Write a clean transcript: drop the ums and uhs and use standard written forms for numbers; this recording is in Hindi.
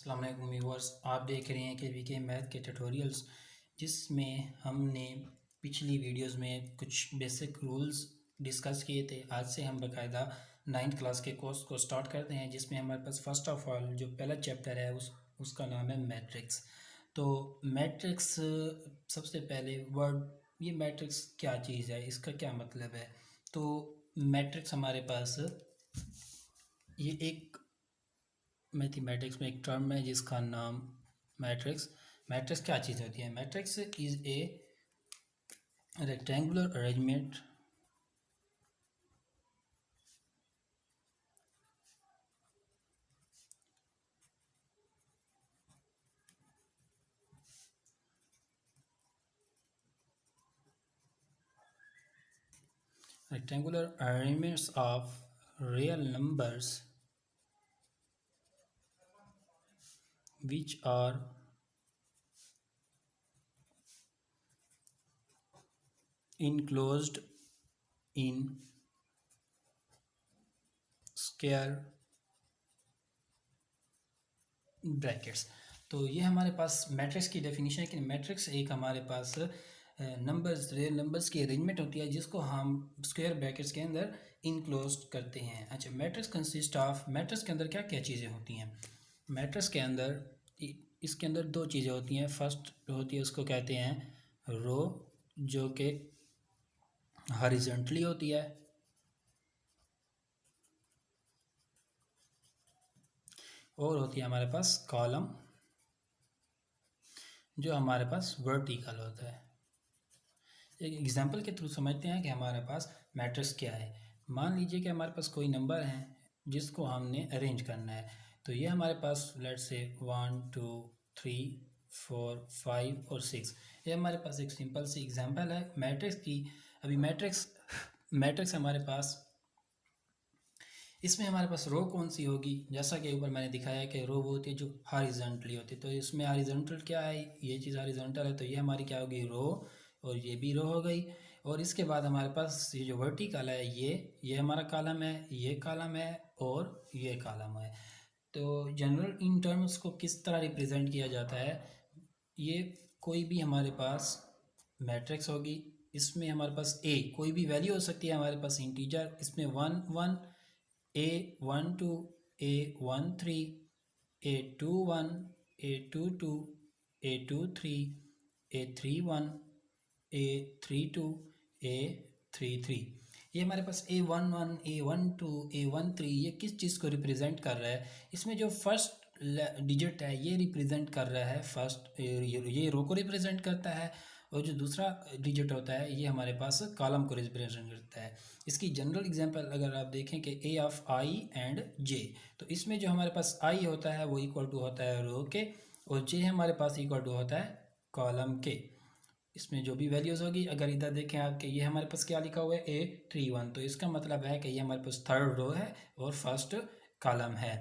अस्सलाम वालेकुम व्यूअर्स, आप देख रहे हैं कि वीके मैथ के ट्यूटोरियल्स, जिसमें हमने पिछली वीडियोस में कुछ बेसिक रूल्स डिस्कस किए थे। आज से हम बाकायदा 9th क्लास के कोर्स को स्टार्ट करते हैं, जिसमें हमारे पास फ़र्स्ट ऑफ़ ऑल जो पहला चैप्टर है उसका नाम है मैट्रिक्स। तो मैट्रिक्स, सबसे पहले वर्ड, ये मैट्रिक्स क्या चीज़ है, इसका क्या मतलब है। तो मैट्रिक्स हमारे पास ये एक मैथमेटिक्स में एक टर्म है जिसका नाम मैट्रिक्स। मैट्रिक्स क्या चीज़ होती है? Matrix is a rectangular arrangement arrangements of real numbers which are enclosed in square brackets. तो ये हमारे पास मैट्रिक्स की डेफिनेशन है कि मैट्रिक्स एक हमारे पास नंबर्स, रियल नंबर्स की अरेंजमेंट होती है जिसको हम स्क्वायर ब्रैकेट्स के अंदर इनक्लोज करते हैं। अच्छा, मैट्रिक्स कंसिस्ट ऑफ, मैट्रिक्स के अंदर क्या क्या चीज़ें होती हैं? मैट्रिक्स के अंदर इसके अंदर दो चीज़ें होती हैं। फर्स्ट होती है, उसको कहते हैं रो, जो कि हॉरिजॉन्टली होती है, और होती है हमारे पास कॉलम, जो हमारे पास वर्टिकल होता है। एक एग्जांपल के थ्रू समझते हैं कि हमारे पास मैट्रिक्स क्या है। मान लीजिए कि हमारे पास कोई नंबर है जिसको हमने अरेंज करना है। तो ये हमारे पास लेट्स से 1 2 3 4 5 और 6, ये हमारे पास एक सिंपल सी एग्जांपल है मैट्रिक्स की। अभी मैट्रिक्स हमारे पास, इसमें हमारे पास रो कौन सी होगी? जैसा कि ऊपर मैंने दिखाया है कि रो वो होती है जो हॉरिजॉन्टली होती है। तो इसमें हॉरिजॉन्टल क्या है? ये चीज़ हॉरिजॉन्टल है, तो ये हमारी क्या होगी? रो। और ये भी रो हो गई। और इसके बाद हमारे पास ये जो वर्टिकल है, ये हमारा कॉलम है, ये कॉलम है और ये कॉलम है। तो जनरल इन टर्म्स को किस तरह रिप्रेजेंट किया जाता है? ये कोई भी हमारे पास मैट्रिक्स होगी, इसमें हमारे पास ए कोई भी वैल्यू हो सकती है हमारे पास इंटीजर, इसमें 1 1, A12, A13, A21, A22, A23, A31, A32, A33। ये हमारे पास A11, A12, A13 ये किस चीज़ को रिप्रेजेंट कर रहा है? इसमें जो फर्स्ट डिजिट है ये रिप्रेजेंट कर रहा है फर्स्ट, ये रो को रिप्रेजेंट करता है, और जो दूसरा डिजिट होता है ये हमारे पास कॉलम को रिप्रेजेंट करता है। इसकी जनरल एग्जांपल अगर आप देखें कि ए ऑफ आई एंड जे, तो इसमें जो हमारे पास आई होता है वो इक्वल टू होता है रो के, और जे हमारे पास इक्वल टू होता है कॉलम के। इसमें जो भी वैल्यूज़ होगी, अगर इधर देखें आप कि ये हमारे पास क्या लिखा हुआ है A31, तो इसका मतलब है कि ये हमारे पास थर्ड रो है और फर्स्ट कॉलम है।